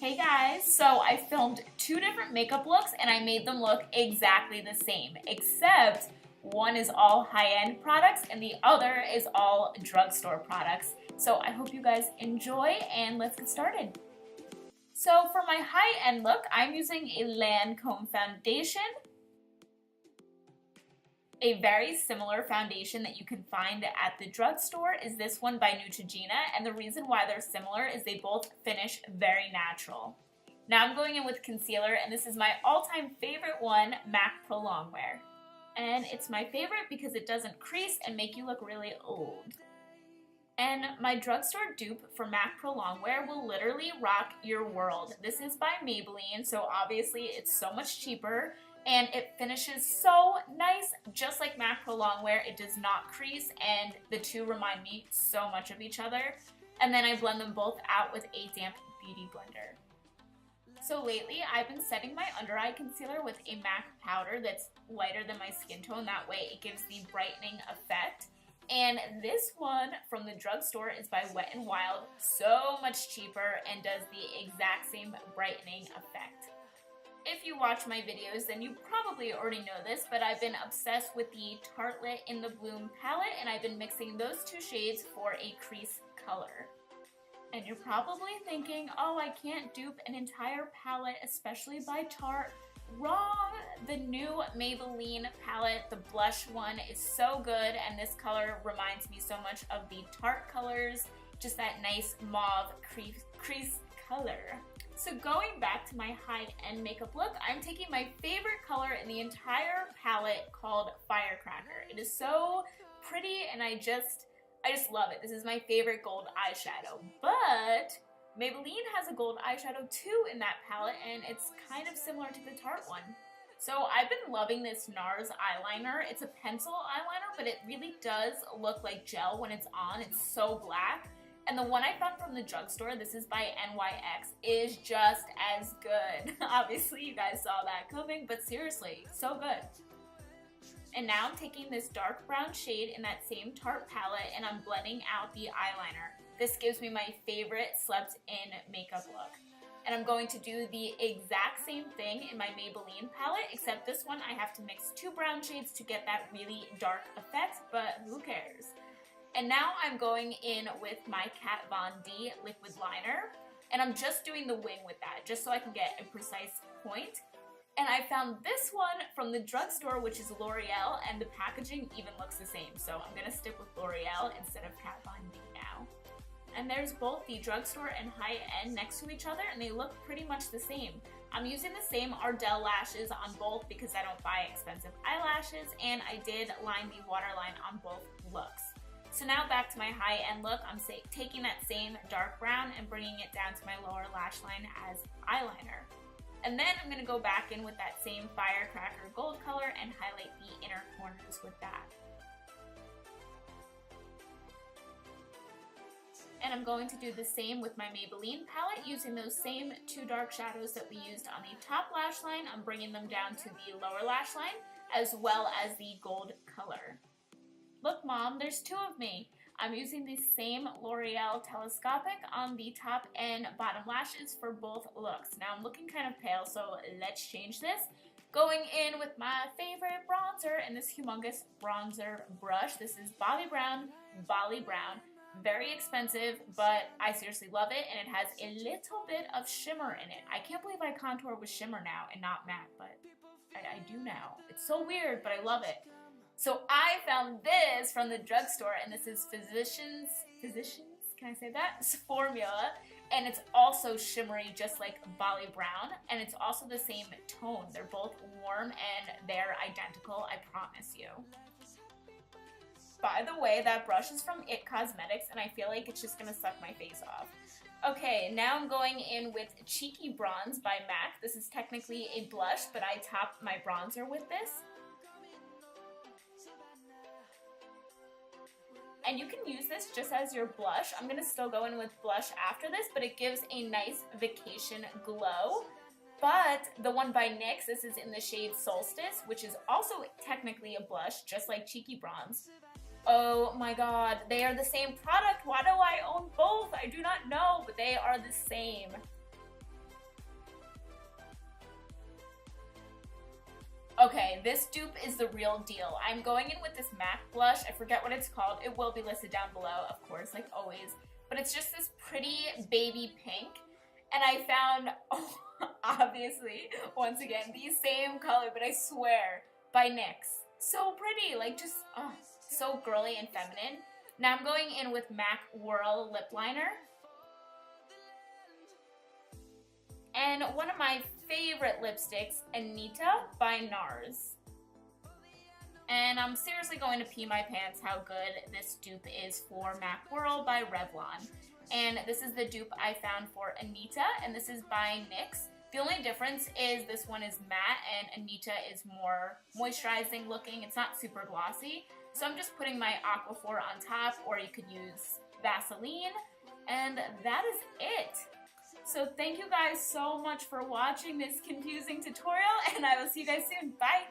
Hey guys, so I filmed two different makeup looks and I made them look exactly the same, except one is all high-end products and the other is all drugstore products. So I hope you guys enjoy and let's get started. So for my high-end look, I'm using a Lancome foundation. A very similar foundation that you can find at the drugstore is this one by Neutrogena, and the reason why they're similar is they both finish very natural. Now I'm going in with concealer, and this is my all-time favorite one, MAC Pro Longwear. And it's my favorite because it doesn't crease and make you look really old. And my drugstore dupe for MAC Pro Longwear will literally rock your world. This is by Maybelline, so obviously it's so much cheaper. And it finishes so nice, just like MAC Pro Longwear. It does not crease, and the two remind me so much of each other. And then I blend them both out with a damp beauty blender. So lately, I've been setting my under eye concealer with a MAC powder that's lighter than my skin tone. That way it gives the brightening effect. And this one from the drugstore is by Wet n Wild, so much cheaper and does the exact same brightening effect. If you watch my videos, then you probably already know this, but I've been obsessed with the Tartelette in the Bloom palette, and I've been mixing those two shades for a crease color. And you're probably thinking, oh, I can't dupe an entire palette, especially by Tarte. Wrong! The new Maybelline palette, the blush one, is so good, and this color reminds me so much of the Tarte colors, just that nice mauve crease color. So going back to my high-end makeup look, I'm taking my favorite color in the entire palette called Firecracker. It is so pretty and I just love it. This is my favorite gold eyeshadow, but Maybelline has a gold eyeshadow too in that palette, and it's kind of similar to the Tarte one. So I've been loving this NARS eyeliner. It's a pencil eyeliner, but it really does look like gel when it's on. It's so black. And the one I found from the drugstore, this is by NYX, is just as good. Obviously, you guys saw that coming, but seriously, so good. And now I'm taking this dark brown shade in that same Tarte palette, and I'm blending out the eyeliner. This gives me my favorite slept-in makeup look. And I'm going to do the exact same thing in my Maybelline palette, except this one I have to mix two brown shades to get that really dark effect, but who cares? And now I'm going in with my Kat Von D liquid liner, and I'm just doing the wing with that, just so I can get a precise point. And I found this one from the drugstore, which is L'Oreal, and the packaging even looks the same, so I'm gonna stick with L'Oreal instead of Kat Von D now. And there's both the drugstore and high-end next to each other, and they look pretty much the same. I'm using the same Ardell lashes on both because I don't buy expensive eyelashes, and I did line the waterline on both looks. So now back to my high-end look, I'm taking that same dark brown and bringing it down to my lower lash line as eyeliner. And then I'm going to go back in with that same Firecracker gold color and highlight the inner corners with that. And I'm going to do the same with my Maybelline palette, using those same two dark shadows that we used on the top lash line. I'm bringing them down to the lower lash line, as well as the gold color. Look, Mom, there's two of me. I'm using the same L'Oreal Telescopic on the top and bottom lashes for both looks. Now I'm looking kind of pale, so let's change this. Going in with my favorite bronzer and this humongous bronzer brush. This is Bobbi Brown. Very expensive, but I seriously love it, and it has a little bit of shimmer in it. I can't believe I contour with shimmer now and not matte, but I do now. It's so weird, but I love it. So I found this from the drugstore, and this is Physicians, can I say that? Formula, and it's also shimmery just like Bobbi Brown, and it's also the same tone. They're both warm and they're identical, I promise you. By the way, that brush is from IT Cosmetics, and I feel like it's just gonna suck my face off. Okay, now I'm going in with Cheeky Bronze by MAC. This is technically a blush, but I top my bronzer with this. And you can use this just as your blush. I'm going to still go in with blush after this, but it gives a nice vacation glow. But the one by NYX, this is in the shade Solstice, which is also technically a blush, just like Cheeky Bronze. Oh my god, they are the same product. Why do I own both? I do not know, but they are the same. Okay, this dupe is the real deal. I'm going in with this MAC blush. I forget what it's called. It will be listed down below, of course, like always. But it's just this pretty baby pink. And I found, obviously, once again, the same color, but I swear, by NYX. So pretty, like just, so girly and feminine. Now I'm going in with MAC Whirl Lip Liner. And one of my favorite lipsticks, Anita by NARS. And I'm seriously going to pee my pants how good this dupe is for MAC Whirl by Revlon. And this is the dupe I found for Anita, and this is by NYX. The only difference is this one is matte and Anita is more moisturizing looking. It's not super glossy. So I'm just putting my Aquaphor on top, or you could use Vaseline, and that is it. So thank you guys so much for watching this confusing tutorial, and I will see you guys soon. Bye!